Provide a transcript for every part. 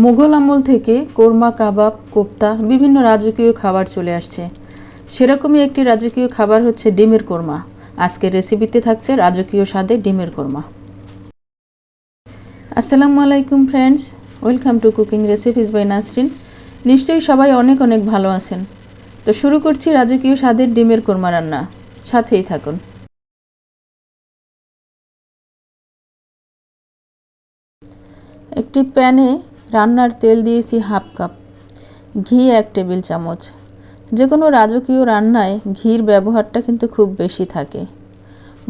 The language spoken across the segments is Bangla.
মুঘল আমল থেকে কোরমা, কাবাব, কোপ্তা বিভিন্ন রাজকীয় খাবার চলে আসছে। সেরকমই একটি রাজকীয় খাবার হচ্ছে ডিমের কোরমা। আজকের রেসিপিতে থাকছে রাজকীয় স্বাদে ডিমের কোরমা। আসসালামু আলাইকুম friends, welcome to cooking recipes by Nasrin. নিশ্চয়ই সবাই অনেক অনেক ভালো আছেন। তো শুরু করছি রাজকীয় স্বাদের ডিমের কোরমা রান্না। সাথেই থাকুন। একটি প্যানে রান্নার তেল দিয়েছি হাফ কাপ, ঘি 1 টেবিল চামচ। যে কোনো রাজকীয় রান্নায় ঘির ব্যবহারটা কিন্তু খুব বেশি থাকে।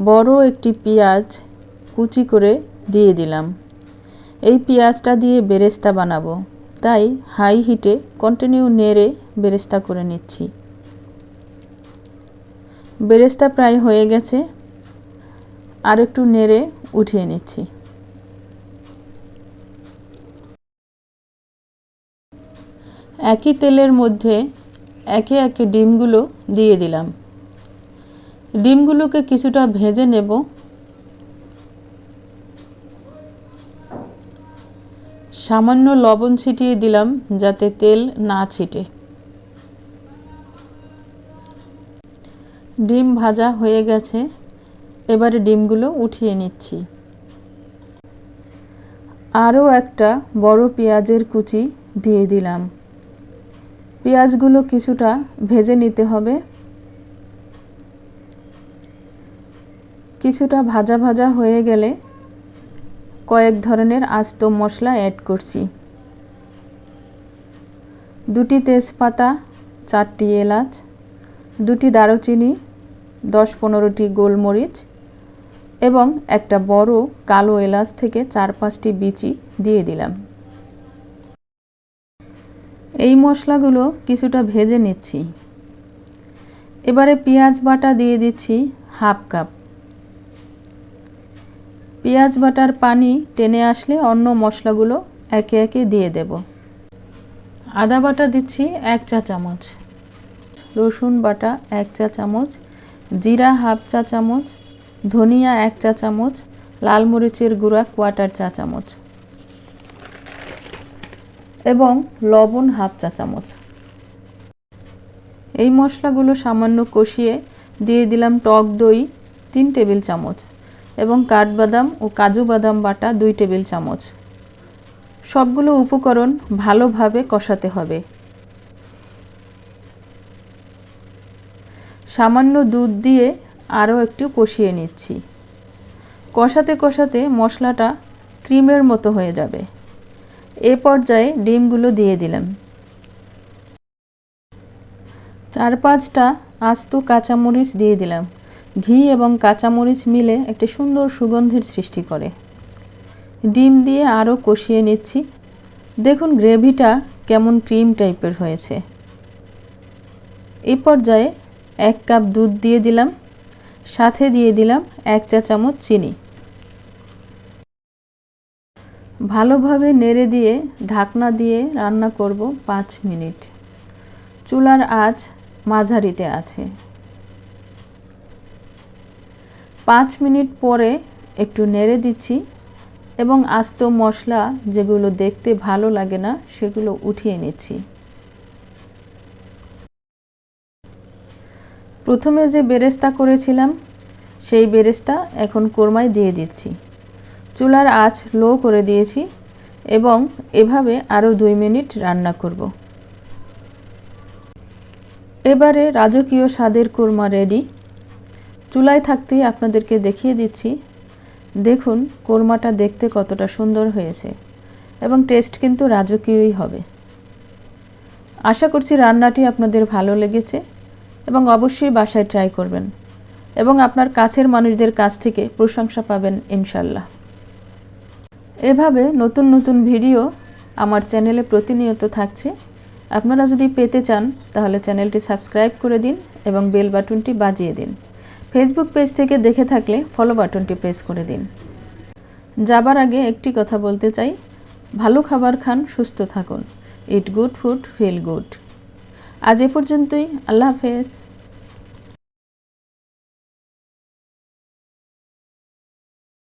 বড় একটি পেঁয়াজ কুচি করে দিয়ে দিলাম। এই পেঁয়াজটা দিয়ে বেরেস্তা বানাবো, তাই হাই হিটে কন্টিনিউ নেড়ে বেরেস্তা করে নিচ্ছি। বেরেস্তা প্রায় হয়ে গেছে, আর একটু নেড়ে উঠিয়ে নিচ্ছি। একই তেলের মধ্যে একে একে ডিমগুলো দিয়ে দিলাম। ডিমগুলোকে কিছুটা ভেজে নেব। সামান্য লবণ ছিটিয়ে দিলাম যাতে তেল না ছিটে। ডিম ভাজা হয়ে গেছে, এবারে ডিমগুলো উঠিয়ে নিচ্ছি। আরও একটা বড় পেঁয়াজের কুচি দিয়ে দিলাম। পেঁয়াজগুলো কিছুটা ভেজে নিতে হবে। কিছুটা ভাজা ভাজা হয়ে গেলে কয়েক ধরনের আস্ত মশলা অ্যাড করছি। 2টি তেজপাতা, 4টি এলাচ, 2টি দারুচিনি, 10-15টি গোলমরিচ এবং একটা বড় কালো এলাচ থেকে 4-5টি বিচি দিয়ে দিলাম। এই মশলাগুলো কিছুটা ভেজে নিচ্ছি। এবারে পেঁয়াজ বাটা দিয়ে দিচ্ছি হাফ কাপ। পেঁয়াজ বাটার পানি টেনে আসলে অন্য মশলাগুলো একে একে দিয়ে দেব। আদা বাটা দিচ্ছি 1 চা চামচ, রসুন বাটা 1 চা চামচ, জিরা হাফ চা চামচ, ধনিয়া 1 চা চামচ, লাল মরিচের গুঁড়া 1/4 চা চামচ এবং লবণ হাফ চা চামচ। এই মশলাগুলো সামান্য কষিয়ে দিয়ে দিলাম টক দই 3 টেবিল চামচ এবং কাঠবাদাম ও কাজু বাদাম বাটা 2 টেবিল চামচ। সবগুলো উপকরণ ভালোভাবে কষাতে হবে। সামান্য দুধ দিয়ে আরও একটু কষিয়ে নিচ্ছি। কষাতে কষাতে মশলাটা ক্রিমের মতো হয়ে যাবে। এ পর্যায়ে ডিমগুলো দিয়ে দিলাম। 4-5টা আস্ত কাঁচামরিচ দিয়ে দিলাম। ঘি এবং কাঁচামরিচ মিলে একটি সুন্দর সুগন্ধের সৃষ্টি করে। ডিম দিয়ে আরও কষিয়ে নিচ্ছি। দেখুন গ্রেভিটা কেমন ক্রিম টাইপের হয়েছে। এই পর্যায়ে 1 কাপ দুধ দিয়ে দিলাম, সাথে দিয়ে দিলাম 1 চা চামচ চিনি। ভালোভাবে নেড়ে দিয়ে ঢাকনা দিয়ে রান্না করব 5 মিনিট। চুলার আঁচ মাঝারিতে আছে। 5 মিনিট পরে একটু নেড়ে দিচ্ছি এবং আস্ত মশলা যেগুলো দেখতে ভালো লাগে না সেগুলো উঠিয়ে নিচ্ছি। প্রথমে যে বেরেস্তা করেছিলাম সেই বেরেস্তা এখন কোরমায় দিয়ে দিচ্ছি। চুলার আঁচ লো করে দিয়েছি এবং এভাবে আরও 2 মিনিট রান্না করব। এবারে রাজকীয় স্বাদের কোরমা রেডি। চুলায় থাকতেই আপনাদেরকে দেখিয়ে দিচ্ছি। দেখুন কোরমাটা দেখতে কতটা সুন্দর হয়েছে এবং টেস্ট কিন্তু রাজকীয়ই হবে। আশা করছি রান্নাটি আপনাদের ভালো লেগেছে এবং অবশ্যই বাসায় ট্রাই করবেন এবং আপনার কাছের মানুষদের কাছ থেকে প্রশংসা পাবেন ইনশাল্লাহ। এভাবে নতুন নতুন ভিডিও আমার চ্যানেলে প্রতিনিয়ত থাকছে। আপনারা যদি পেতে চান তাহলে চ্যানেলটি সাবস্ক্রাইব করে দিন এবং বেল বাটনটি বাজিয়ে দিন। ফেসবুক পেজ থেকে দেখে থাকলে ফলো বাটনটি প্রেস করে দিন। যাবার আগে একটি কথা বলতে চাই, ভালো খাবার খান, সুস্থ থাকুন। It good food, feel good. আজ এ পর্যন্তই। আল্লাহ হাফেজ।